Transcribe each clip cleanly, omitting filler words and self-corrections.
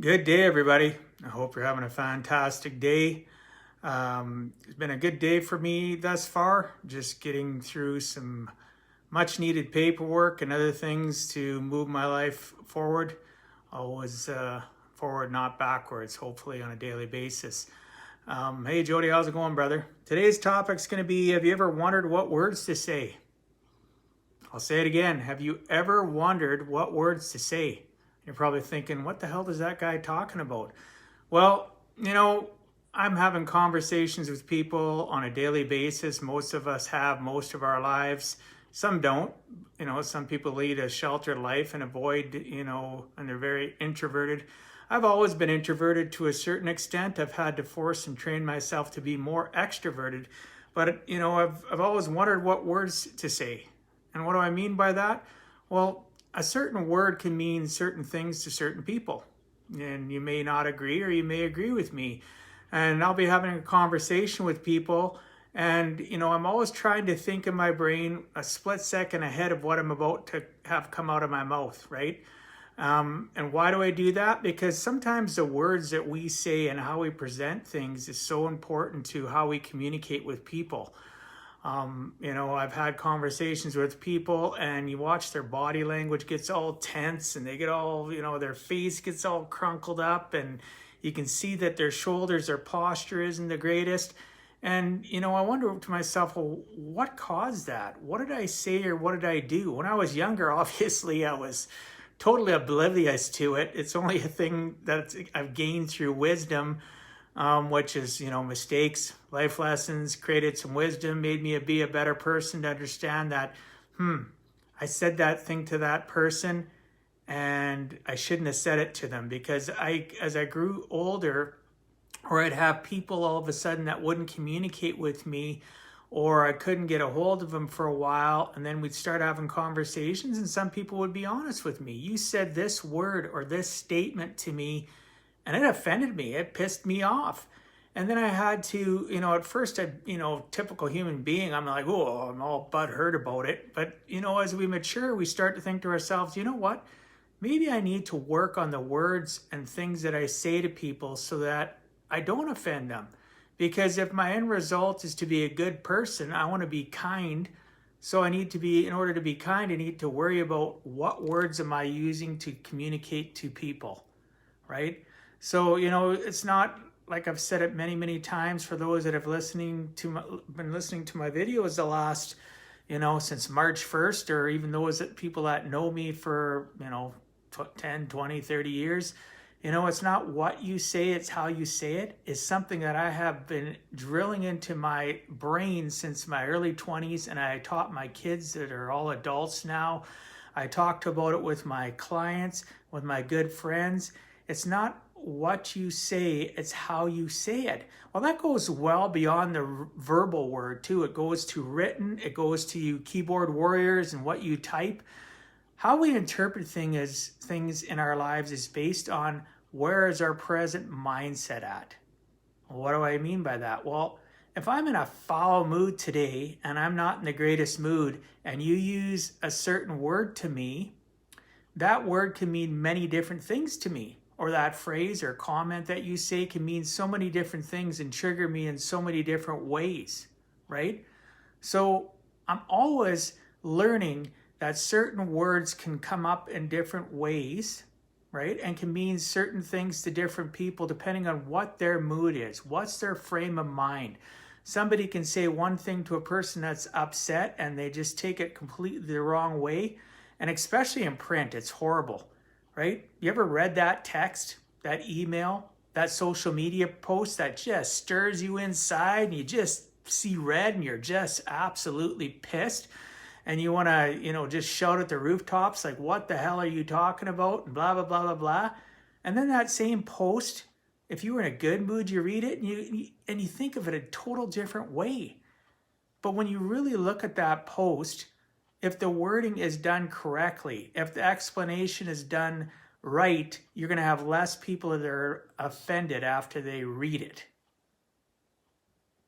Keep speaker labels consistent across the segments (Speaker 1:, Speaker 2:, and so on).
Speaker 1: Good day, everybody. I hope you're having a fantastic day. It's been a good day for me thus far, just getting through some much needed paperwork and other things to move my life forward. Always forward, not backwards, hopefully on a daily basis. Hey, Jody, how's it going, brother? Today's topic's going to be, have you ever wondered what words to say? I'll say it again. Have you ever wondered what words to say? You're probably thinking, what the hell is that guy talking about? Well, I'm having conversations with people on a daily basis. Most of us have most of our lives. Some don't. Some people lead a sheltered life and avoid, and they're very introverted. I've always been introverted to a certain extent. I've had to force and train myself to be more extroverted. But, I've always wondered what words to say. And what do I mean by that? Well, a certain word can mean certain things to certain people. And you may not agree, or you may agree with me. And I'll be having a conversation with people, and I'm always trying to think in my brain a split second ahead of what I'm about to have come out of my mouth, right? And why do I do that? Because sometimes the words that we say and how we present things is so important to how we communicate with people. I've had conversations with people, and you watch their body language gets all tense, and they get all, their face gets all crunkled up, and you can see that their shoulders, their posture isn't the greatest. And, I wonder to myself, well, what caused that? What did I say, or what did I do? When I was younger, obviously, I was totally oblivious to it. It's only a thing that I've gained through wisdom, which is, mistakes, life lessons, created some wisdom, made me be a better person to understand that, I said that thing to that person and I shouldn't have said it to them, because as I grew older, or I'd have people all of a sudden that wouldn't communicate with me, or I couldn't get a hold of them for a while, and then we'd start having conversations, and some people would be honest with me. You said this word or this statement to me, and it offended me. It pissed me off. And then I had to, at first, typical human being, I'm like, oh, I'm all butthurt about it. But, as we mature, we start to think to ourselves, you know what? Maybe I need to work on the words and things that I say to people so that I don't offend them. Because if my end result is to be a good person, I want to be kind. So in order to be kind, I need to worry about what words am I using to communicate to people, right? So, it's not like I've said it many, many times for those that have been listening to my videos the last, since March 1st, or even those people that know me for, 10, 20, 30 years. It's not what you say, it's how you say it, is something that I have been drilling into my brain since my early 20s, and I taught my kids that are all adults now. I talked about it with my clients, with my good friends. It's not what you say, it's how you say it. Well, that goes well beyond the verbal word too. It goes to written, it goes to you keyboard warriors and what you type. How we interpret things in our lives is based on where is our present mindset at. What do I mean by that? Well, if I'm in a foul mood today and I'm not in the greatest mood, and you use a certain word to me, that word can mean many different things to me. Or that phrase or comment that you say can mean so many different things and trigger me in so many different ways, right? So I'm always learning that certain words can come up in different ways, right? And can mean certain things to different people depending on what their mood is, what's their frame of mind. Somebody can say one thing to a person that's upset and they just take it completely the wrong way. And especially in print, it's horrible, right? You ever read that text, that email, that social media post that just stirs you inside, and you just see red and you're just absolutely pissed? And you want to, just shout at the rooftops, like, what the hell are you talking about? And blah, blah, blah, blah, blah. And then that same post, if you were in a good mood, you read it and you think of it a total different way. But when you really look at that post, if the wording is done correctly, if the explanation is done right, you're going to have less people that are offended after they read it,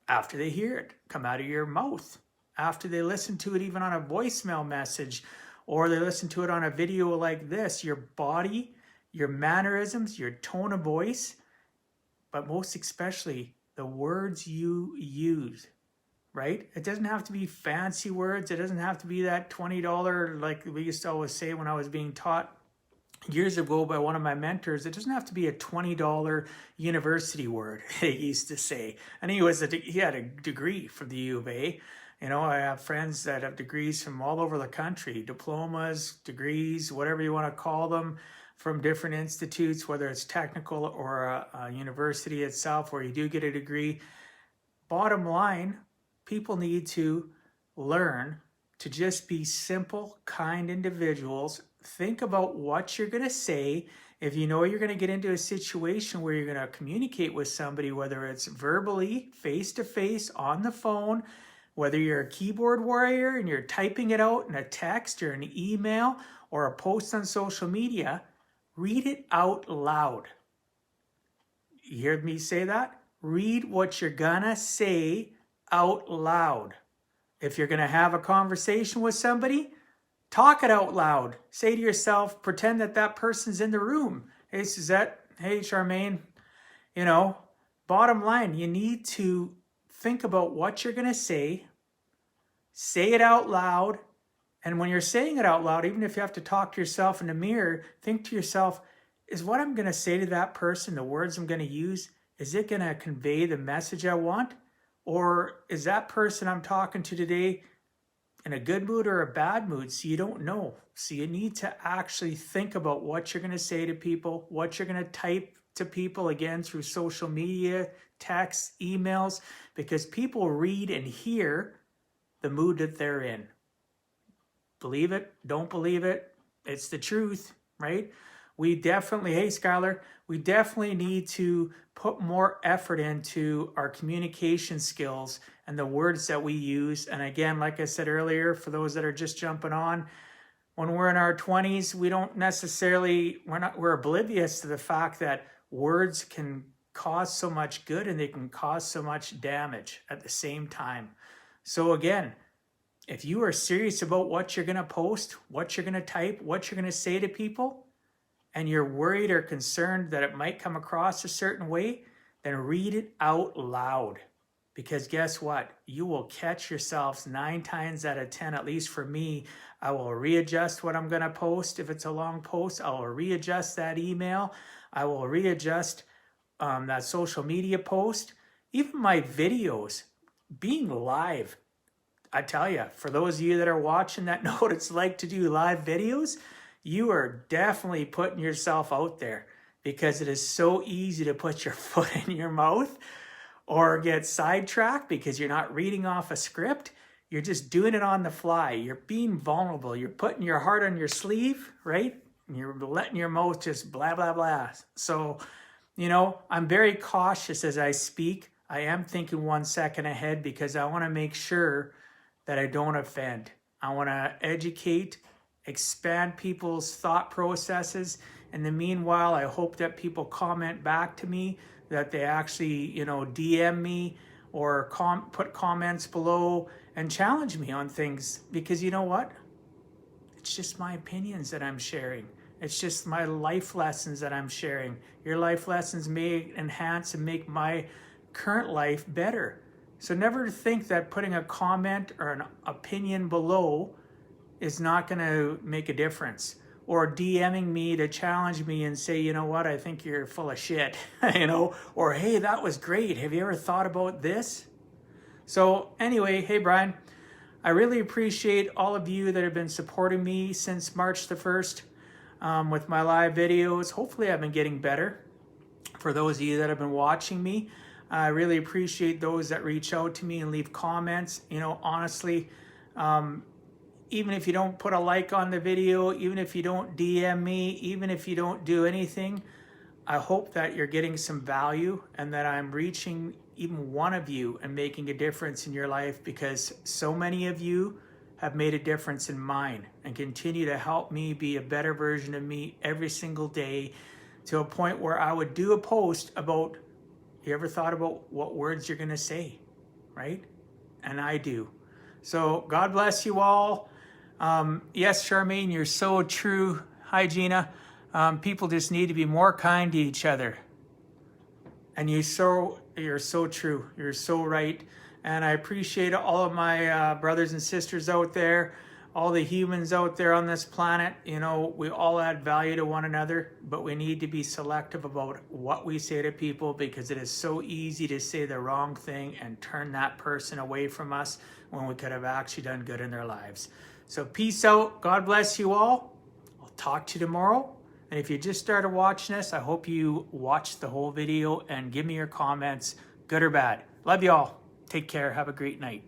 Speaker 1: after they hear it come out of your mouth, after they listen to it even on a voicemail message, or they listen to it on a video like this. Your body, your mannerisms, your tone of voice, but most especially the words you use, right? It doesn't have to be fancy words. It doesn't have to be that $20, like we used to always say when I was being taught years ago by one of my mentors. It doesn't have to be a $20 university word, he used to say. And he had a degree from the U of A. You know, I have friends that have degrees from all over the country, diplomas, degrees, whatever you want to call them, from different institutes, whether it's technical or a university itself where you do get a degree. Bottom line, people need to learn to just be simple, kind individuals. Think about what you're going to say. If you know you're going to get into a situation where you're going to communicate with somebody, whether it's verbally, face-to-face, on the phone, whether you're a keyboard warrior and you're typing it out in a text or an email or a post on social media, read it out loud. You hear me say that? Read what you're gonna say out loud. If you're gonna have a conversation with somebody, talk it out loud. Say to yourself, pretend that that person's in the room. Hey, Suzette. Hey, Charmaine. You know, bottom line, you need to think about what you're gonna say it out loud, and when you're saying it out loud, even if you have to talk to yourself in the mirror, think to yourself, is what I'm going to say to that person, the words I'm going to use, is it going to convey the message I want? Or is that person I'm talking to today in a good mood or a bad mood? So you don't know. So you need to actually think about what you're going to say to people, what you're going to type to people, again, through social media, texts, emails, because people read and hear the mood that they're in. Believe it, don't believe it, it's the truth, right? We definitely, hey Skylar, we definitely need to put more effort into our communication skills and the words that we use. And again, like I said earlier, for those that are just jumping on, when we're in our 20s, we don't necessarily, we're oblivious to the fact that words can cause so much good and they can cause so much damage at the same time. So again, if you are serious about what you're going to post, what you're going to type, what you're going to say to people, and you're worried or concerned that it might come across a certain way, then read it out loud. Because guess what? You will catch yourselves 9 times out of 10, at least for me. I will readjust what I'm going to post. If it's a long post, I will readjust that email. I will readjust that social media post. Even my videos, being live. I tell you, for those of you that are watching that know what it's like to do live videos, you are definitely putting yourself out there, because it is so easy to put your foot in your mouth or get sidetracked because you're not reading off a script. You're just doing it on the fly. You're being vulnerable. You're putting your heart on your sleeve, right? And you're letting your mouth just blah, blah, blah. So, you know, I'm very cautious as I speak. I am thinking 1 second ahead because I want to make sure that I don't offend. I want to educate, expand people's thought processes. In the meanwhile, I hope that people comment back to me, that they actually, you know, DM me or put comments below and challenge me on things. Because you know what? It's just my opinions that I'm sharing. It's just my life lessons that I'm sharing. Your life lessons may enhance and make my current life better. So never think that putting a comment or an opinion below is not going to make a difference. Or DMing me to challenge me and say, you know what, I think you're full of shit, you know, or hey, that was great. Have you ever thought about this? So anyway, hey, Brian, I really appreciate all of you that have been supporting me since March the 1st with my live videos. Hopefully I've been getting better. For those of you that have been watching me, I really appreciate those that reach out to me and leave comments. You know, honestly, even if you don't put a like on the video, even if you don't DM me, even if you don't do anything, I hope that you're getting some value and that I'm reaching even one of you and making a difference in your life, because so many of you have made a difference in mine and continue to help me be a better version of me every single day, to a point where I would do a post about, you ever thought about what words you're going to say, right? And I do. So God bless you all. Yes, Charmaine, you're so true. Hi, Gina. People just need to be more kind to each other. And you're so true. You're so right. And I appreciate all of my brothers and sisters out there, all the humans out there on this planet. You know, we all add value to one another, but we need to be selective about what we say to people, because it is so easy to say the wrong thing and turn that person away from us when we could have actually done good in their lives. So peace out. God bless you all. I'll talk to you tomorrow. And if you just started watching this, I hope you watch the whole video and give me your comments, good or bad. Love you all. Take care. Have a great night.